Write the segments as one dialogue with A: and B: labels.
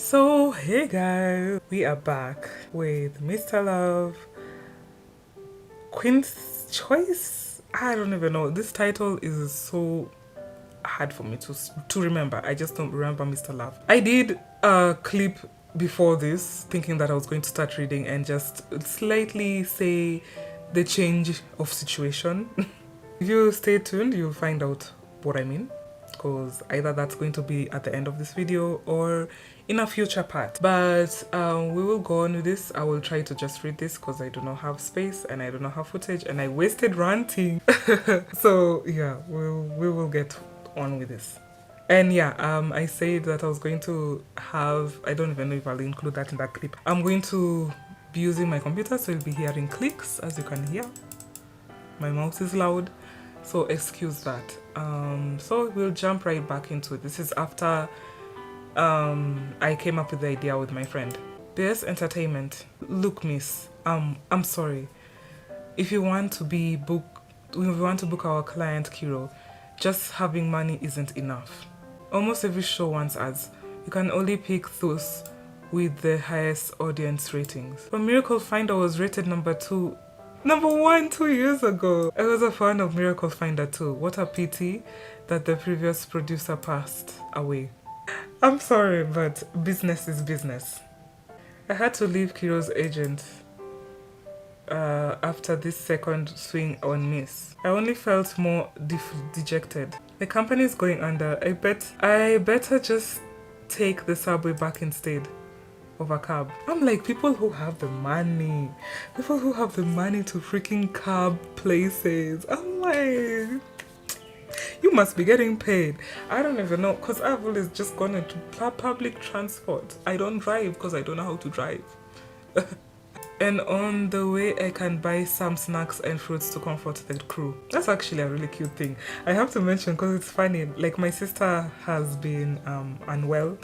A: So hey guys, we are back with Mr. Love, Queen's Choice. I don't even know. This title is so hard for me to remember. I just don't remember Mr. Love. I did a clip before this thinking that I was going to start reading and just slightly say the change of situation. If you stay tuned, you'll find out what I mean, because either that's going to be at the end of this video or in a future part. But we will go on with this. I will try to just read this because I do not have space and I do not have footage and I wasted ranting. So yeah, we will get on with this. And yeah, I said that I was going to have, I don't even know if I'll include that in that clip. I'm going to be using my computer, so you'll be hearing clicks, as you can hear. My mouse is loud, so excuse that. So we'll jump right back into it. This is after I came up with the idea with my friend. BS Entertainment. Look, miss, I'm sorry. If you want to book our client Kiro, just having money isn't enough. Almost every show wants ads. You can only pick those with the highest audience ratings. But Miracle Finder was rated number 1 2 years ago. I was a fan of Miracle Finder too. What a pity that the previous producer passed away. I'm sorry, but business is business. I had to leave Kiro's agent after this second swing on Miss. I only felt more dejected. The company is going under. I better just take the subway back instead of a cab. I'm like, people who have the money to freaking cab places. I'm like, you must be getting paid. I don't even know, because I've always just gone into public transport. I don't drive because I don't know how to drive. And on the way, I can buy some snacks and fruits to comfort the crew. That's actually a really cute thing. I have to mention, because it's funny, like my sister has been unwell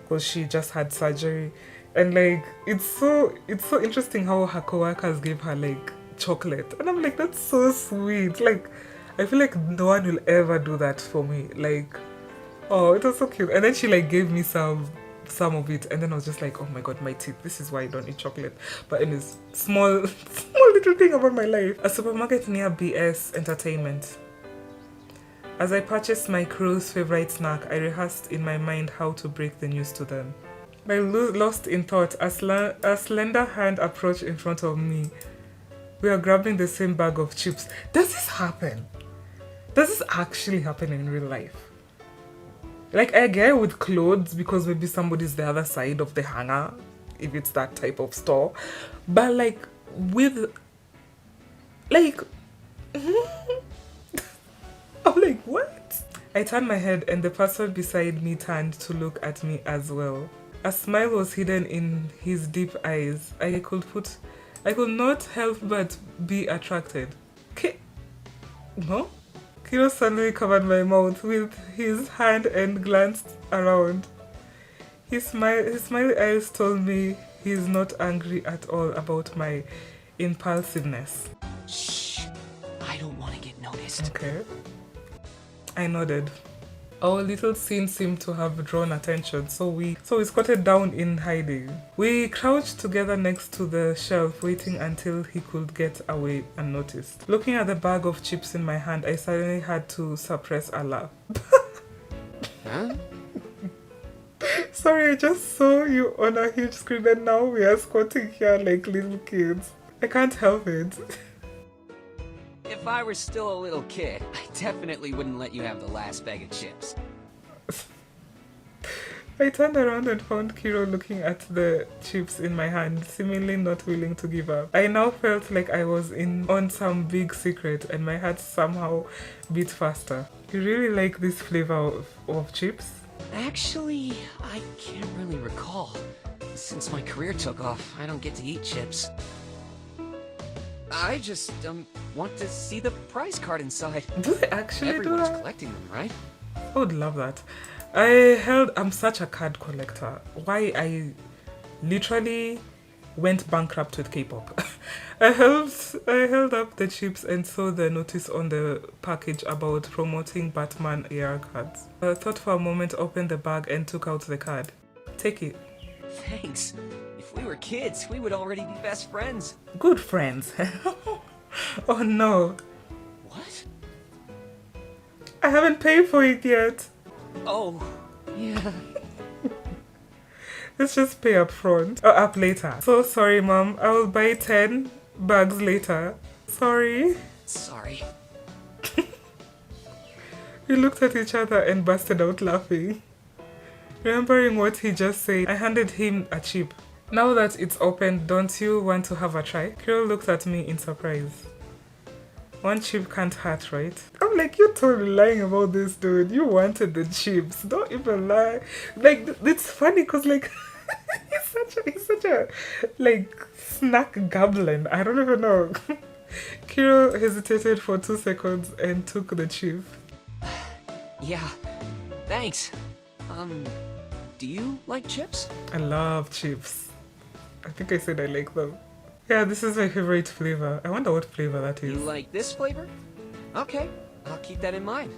A: because she just had surgery. And like, it's so interesting how her co-workers gave her like chocolate. And I'm like, that's so sweet. Like, I feel like no one will ever do that for me. Like, oh, it was so cute. And then she like gave me some of it, and then I was just like, oh my god, my teeth, this is why I don't eat chocolate. But anyways, small little thing about my life. A supermarket near BS Entertainment. As I purchased my crew's favorite snack, I rehearsed in my mind how to break the news to them. I lost in thought as a slender hand approached in front of me. We are grabbing the same bag of chips. Does this happen? Does this actually happen in real life? Like, I get with clothes because maybe somebody's the other side of the hanger, if it's that type of store. But like, with, like, I'm like, what? I turned my head and the person beside me turned to look at me as well. A smile was hidden in his deep eyes. I could not help but be attracted. No? Kiro suddenly covered my mouth with his hand and glanced around. His smiley eyes told me he's not angry at all about my impulsiveness.
B: Shh, I don't want to get noticed.
A: Okay. I nodded. Our little scene seemed to have drawn attention, so we squatted down in hiding. We crouched together next to the shelf, waiting until he could get away unnoticed. Looking at the bag of chips in my hand, I suddenly had to suppress a laugh.
B: Huh?
A: Sorry, I just saw you on a huge screen and now we are squatting here like little kids. I can't help it.
B: If I were still a little kid, I definitely wouldn't let you have the last bag of chips.
A: I turned around and found Kiro looking at the chips in my hand, seemingly not willing to give up. I now felt like I was on some big secret and my heart somehow beat faster. You really like this flavor of chips?
B: Actually, I can't really recall. Since my career took off, I don't get to eat chips. I just, want to see the prize card inside.
A: Do they actually
B: Everyone's
A: do that?
B: collecting them, right?
A: I would love that. I'm such a card collector. Why I literally went bankrupt with K-pop. I held up the chips and saw the notice on the package about promoting Batman AR cards. I thought for a moment, opened the bag and took out the card. Take it.
B: Thanks. If we were kids, we would already be best friends.
A: Good friends. Oh no.
B: What?
A: I haven't paid for it yet.
B: Oh, yeah.
A: Let's just pay up front or up later. So sorry, Mom. I will buy 10 bags later. Sorry.
B: Sorry.
A: We looked at each other and busted out laughing. Remembering what he just said, I handed him a chip. Now that it's open, don't you want to have a try? Kiro looked at me in surprise. One chip can't hurt, right? I'm like, you're totally lying about this, dude. You wanted the chips. Don't even lie. Like, it's funny because, like, he's such a, like, snack goblin. I don't even know. Kiro hesitated for 2 seconds and took the chip.
B: Yeah, thanks. Do you like chips?
A: I love chips. I think I said I like them. Yeah, this is my favorite flavor. I wonder what flavor that is.
B: You like this flavor? Okay, I'll keep that in mind.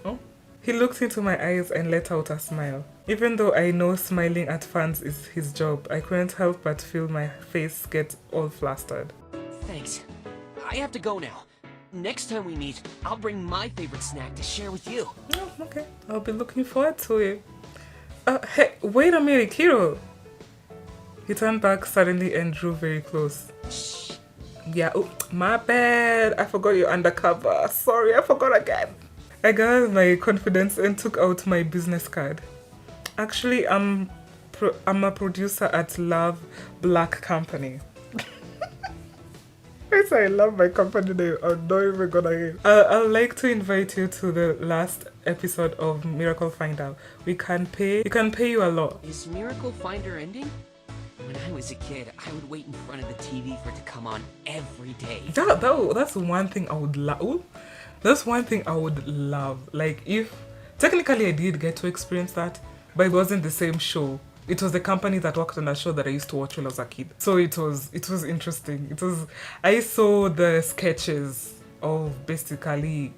A: Oh. He looked into my eyes and let out a smile. Even though I know smiling at fans is his job, I couldn't help but feel my face get all flustered.
B: Thanks. I have to go now. Next time we meet, I'll bring my favorite snack to share with you.
A: Oh, okay. I'll be looking forward to it. Hey, wait a minute, Kiro. He turned back suddenly and drew very close.
B: Shh.
A: Yeah, oh, my bad. I forgot you're undercover. Sorry, I forgot again. I gathered my confidence and took out my business card. Actually, I'm a producer at Love Black Company. I love my company name. I'm not even gonna hear. I'd like to invite you to the last episode of Miracle Finder. You can pay you a lot.
B: Is Miracle Finder ending? When I was a kid, I would wait in front of the TV for it to come on every day.
A: That's one thing I would love. That's one thing I would love. Like, if technically I did get to experience that, but it wasn't the same show. It was the company that worked on a show that I used to watch when I was a kid. So it was interesting. I saw the sketches of basically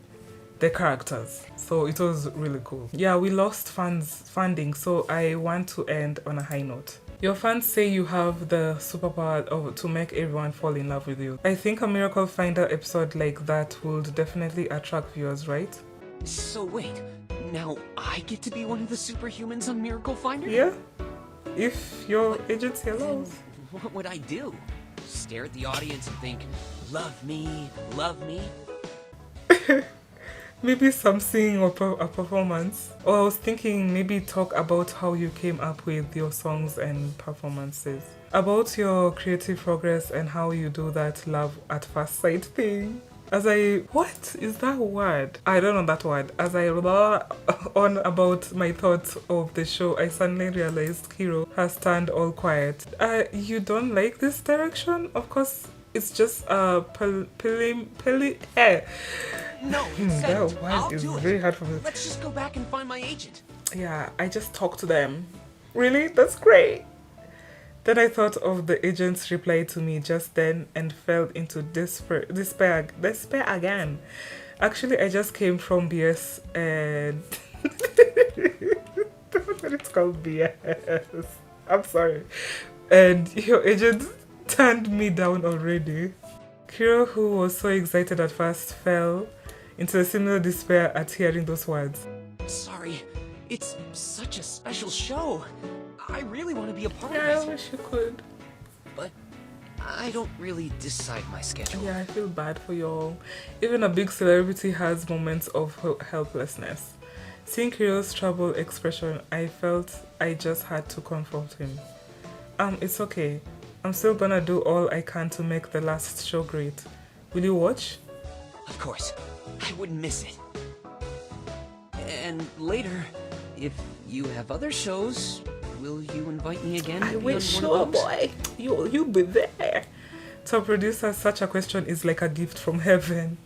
A: the characters. So it was really cool. Yeah, we lost funding, so I want to end on a high note. Your fans say you have the superpower to make everyone fall in love with you. I think a Miracle Finder episode like that would definitely attract viewers, right?
B: So wait, now I get to be one of the superhumans on Miracle Finder?
A: Yeah. If your agency allows.
B: What would I do? Stare at the audience and think, love me, love me?
A: Maybe some singing or a performance. Or I was thinking maybe talk about how you came up with your songs and performances. About your creative progress and how you do that love at first sight thing. What is that word? I don't know that word. As I on about my thoughts of the show, I suddenly realized Kiro has turned all quiet. You don't like this direction? Of course, it's just
B: No,
A: that word is very hard for me.
B: Let's just go back and find my agent.
A: Yeah, I just talked to them. Really? That's great. Then I thought of the agent's reply to me just then and fell into despair again. Actually, I just came from BS and... It's called BS. I'm sorry. And your agent turned me down already. Kiro, who was so excited at first, fell into a similar despair at hearing those words.
B: Sorry, it's such a special show. I really want to be a part of it.
A: I wish you could.
B: But I don't really decide my schedule.
A: Yeah, I feel bad for you all. Even a big celebrity has moments of helplessness. Seeing Kiro's troubled expression, I felt I just had to comfort him. It's okay. I'm still gonna do all I can to make the last show great. Will you watch?
B: Of course. I wouldn't miss it. And later, if you have other shows, will you invite me again?
A: I will, sure, boy. You'll be there. To a producer, such a question is like a gift from heaven.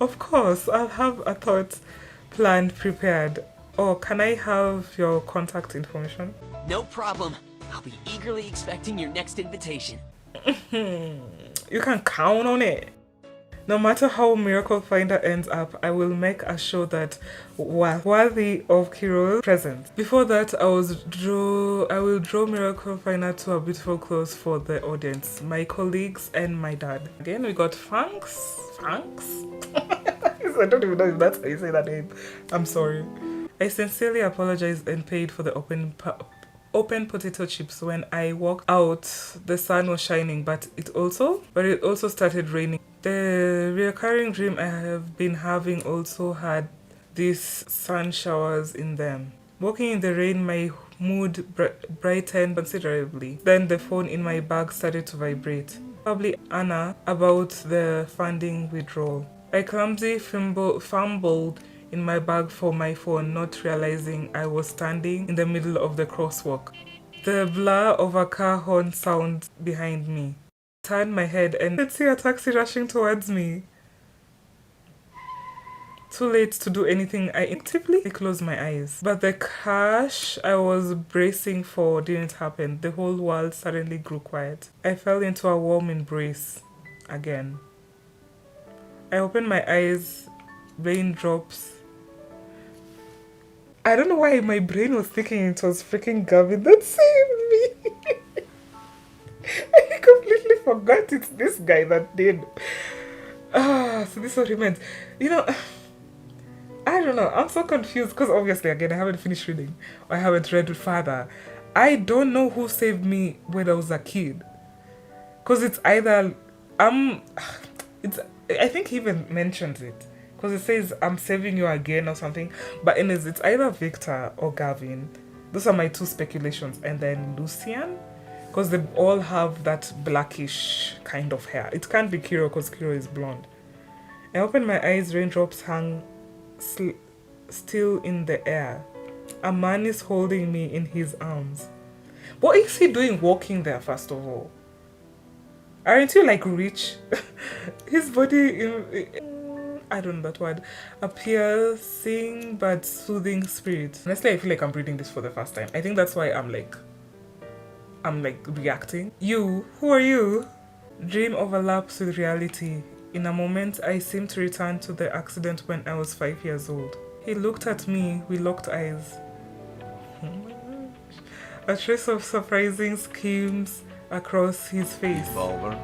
A: Of course, I'll have a thought planned, prepared. Oh, can I have your contact information?
B: No problem. I'll be eagerly expecting your next invitation.
A: You can count on it. No matter how Miracle Finder ends up, I will make a show that worthy of Kiro's presence. Before that, I will draw Miracle Finder to a beautiful close for the audience, my colleagues, and my dad. Again, we got Funks. I don't even know if that's how you say that name. I'm sorry. I sincerely apologized and paid for the open potato chips. When I walked out, the sun was shining, but it also started raining. The recurring dream I have been having also had these sun showers in them. Walking in the rain, my mood brightened considerably. Then the phone in my bag started to vibrate. Probably Anna about the funding withdrawal. I clumsily fumbled in my bag for my phone, not realizing I was standing in the middle of the crosswalk. The blur of a car horn sounded behind me. I turned my head and I could see a taxi rushing towards me. Too late to do anything, I instinctively closed my eyes. But the crash I was bracing for didn't happen. The whole world suddenly grew quiet. I fell into a warm embrace again. I opened my eyes, raindrops. I don't know why my brain was thinking it was freaking Gavin that saved me. I completely forgot it's this guy that did. So this is what he meant. You know, I don't know. I'm so confused because obviously, again, I haven't finished reading. Or I haven't read it further. I don't know who saved me when I was a kid. Because it's either... I think he even mentions it. Because it says, I'm saving you again or something. But anyways, it's either Victor or Gavin. Those are my two speculations. And then Lucian. Because they all have that blackish kind of hair. It can't be Kiro because Kiro is blonde. I opened my eyes, raindrops hung still in the air. A man is holding me in his arms. What is he doing walking there, first of all? Aren't you like rich? His body, I don't know that word, a piercing but soothing spirit. Honestly, I feel like I'm reading this for the first time. I think that's why I'm like reacting. You, who are you? Dream overlaps with reality. In a moment, I seemed to return to the accident when I was 5 years old. He looked at me, we locked eyes. Oh my gosh. A trace of surprising schemes across his face.
C: Revolver?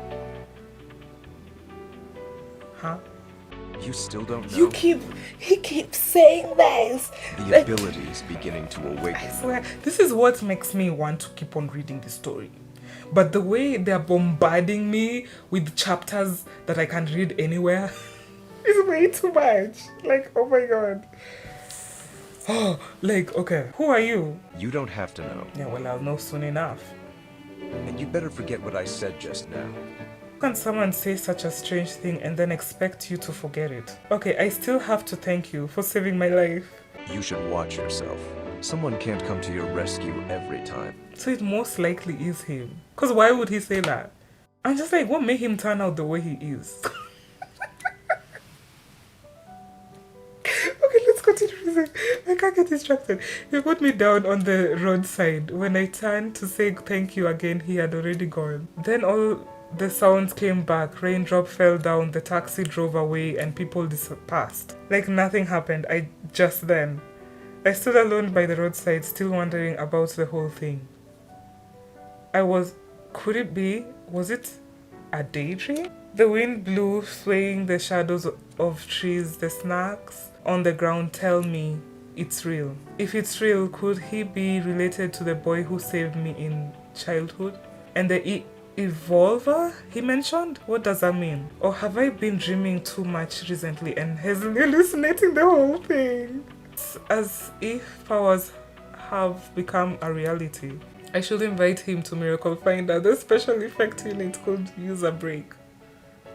A: Huh?
C: You still don't know?
A: He keeps saying this.
C: The ability is beginning to awaken.
A: I swear, this is what makes me want to keep on reading the story. But the way they're bombarding me with chapters that I can read anywhere is way too much. Like, oh my god. Oh, like, okay, who are you?
C: You don't have to know.
A: Yeah, well, I'll know soon enough.
C: And you better forget what I said just now.
A: How can someone say such a strange thing and then expect you to forget it? Okay, I still have to thank you for saving my life.
C: You should watch yourself. Someone can't come to your rescue every time.
A: So it most likely is him. Because why would he say that? I'm just like, what made him turn out the way he is? Okay, let's continue reading. I can't get distracted. He put me down on the roadside. When I turned to say thank you again, he had already gone. Then all the sounds came back. Raindrop fell down, the taxi drove away, and people dispersed. Like nothing happened. I stood alone by the roadside, still wondering about the whole thing. Could it be? Was it a daydream? The wind blew, swaying the shadows of trees. The snacks on the ground tell me it's real. If it's real, could he be related to the boy who saved me in childhood? And the evolver he mentioned? What does that mean? Or have I been dreaming too much recently and hallucinating the whole thing? It's as if powers have become a reality. I should invite him to Miracle Finder. The special effect unit could use a break.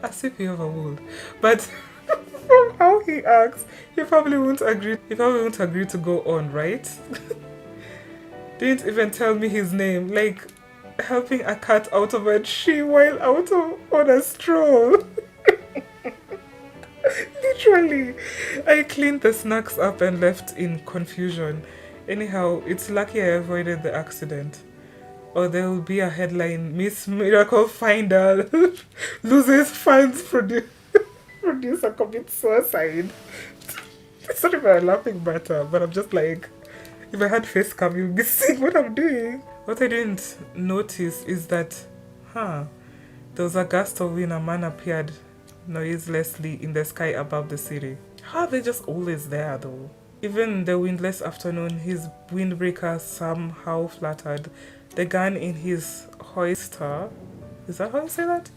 A: As if he ever would. But from how he acts, he probably won't agree. He probably won't agree to go on, right? Didn't even tell me his name. Like helping a cat out of a tree while out on a stroll. Literally. I cleaned the snacks up and left in confusion. Anyhow, it's lucky I avoided the accident. Or there will be a headline, Miss Miracle Finder loses funds produce. producer commits suicide. It's not even a laughing matter, but I'm just like, if I had face cam, you'd be seeing what I'm doing. What I didn't notice is that, there was a gust of wind. A man appeared noiselessly in the sky above the city. How are they just always there though? Even in the windless afternoon, his windbreaker somehow fluttered. The gun in his holster, is that how you say that?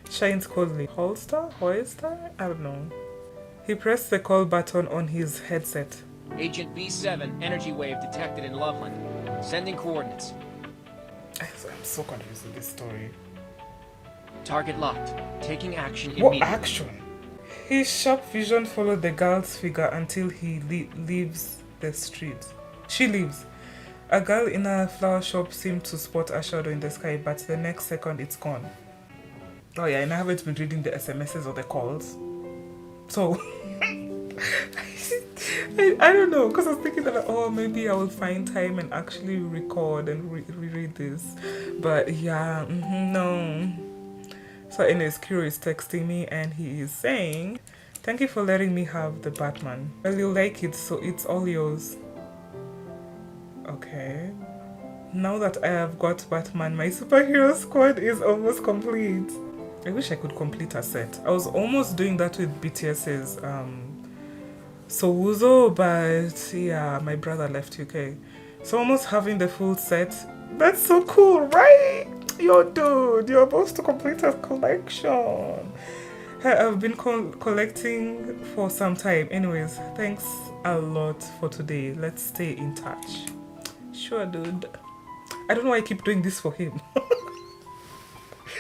A: Shines coldly. Holster? I don't know. He pressed the call button on his headset.
D: Agent B7, energy wave detected in Loveland. Sending coordinates.
A: I'm so confused with this story.
D: Target locked. Taking action
A: What
D: immediately.
A: action? His sharp vision followed the girl's figure until he leaves the street. She leaves. A girl in a flower shop seemed to spot a shadow in the sky, but the next second it's gone. Oh yeah, and I haven't been reading the SMSs or the calls. So, I don't know, because I was thinking that, oh, maybe I will find time and actually record and reread this. But yeah, no. So anyways, Kiro is texting me and he is saying, thank you for letting me have the Batman. Well, you like it, so it's all yours. Okay. Now that I have got Batman, my superhero squad is almost complete. I wish I could complete a set. I was almost doing that with BTS's ƑөŨուցөω, but yeah, my brother left UK. So almost having the full set. That's so cool, right? Yo, dude, you're about to complete a collection. I've been collecting for some time. Anyways, thanks a lot for today. Let's stay in touch. Sure, dude. I don't know why I keep doing this for him.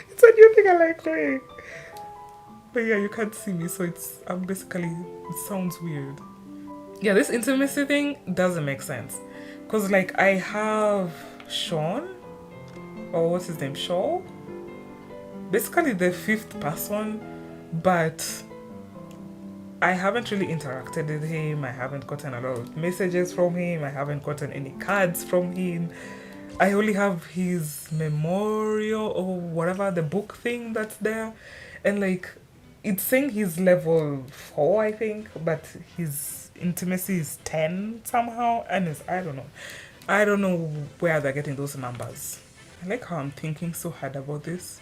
A: It's a new thing I like doing. But yeah, you can't see me, so I'm basically, it sounds weird. Yeah, this intimacy thing doesn't make sense. Because like I have Sean, or what's his name, Shaw? Basically the fifth person, but I haven't really interacted with him. I haven't gotten a lot of messages from him. I haven't gotten any cards from him. I only have his memorial or whatever, the book thing that's there. And like, it's saying he's level 4, I think, but his intimacy is 10 somehow. And I don't know. I don't know where they're getting those numbers. I like how I'm thinking so hard about this.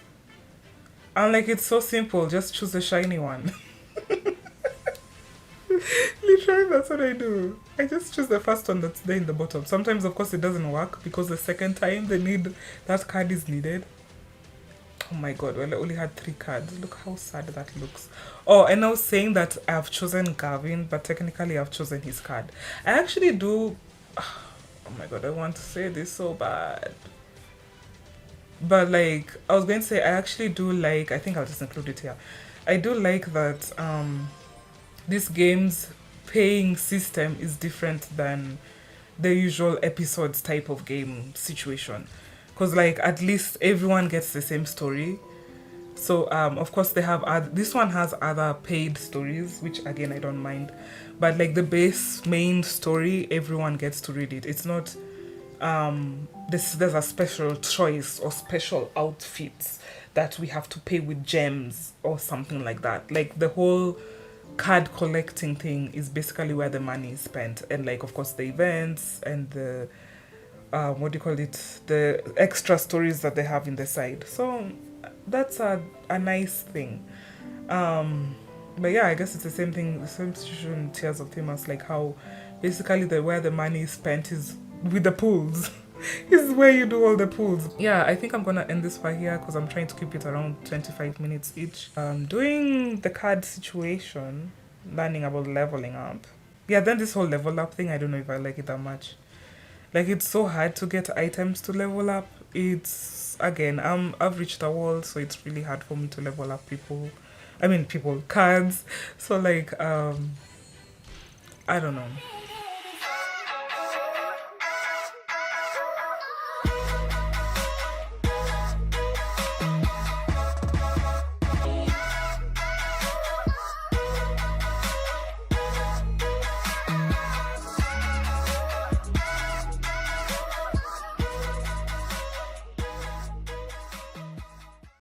A: And like, it's so simple. Just choose a shiny one. Literally, that's what I do. I just choose the first one that's there in the bottom. Sometimes, of course, it doesn't work because the second time that card is needed. Oh my god, well, I only had 3 cards. Look how sad that looks. Oh, and I was saying that I've chosen Gavin, but technically I've chosen his card. I actually do... Oh my god, I want to say this so bad. But like, I was going to say, I actually do like... I think I'll just include it here. I do like that this game's paying system is different than the usual episodes type of game situation. Because like at least everyone gets the same story. So of course they have this one has other paid stories, which again I don't mind, but like the base main story, everyone gets to read it. It's not there's a special choice or special outfits that we have to pay with gems or something like that. Like the whole card collecting thing is basically where the money is spent, and like of course the events and the what do you call it, the extra stories that they have in the side. So that's a nice thing. But yeah, I guess it's the same thing, the same situation in Tears of Themis, like how basically where the money is spent is with the pools. Is where you do all the pools. Yeah, I think I'm gonna end this part here because I'm trying to keep it around 25 minutes each. Doing the card situation, learning about leveling up. Yeah, then this whole level up thing, I don't know if I like it that much. Like, it's so hard to get items to level up. It's, again, I've reached a wall, so it's really hard for me to level up cards. So like, I don't know.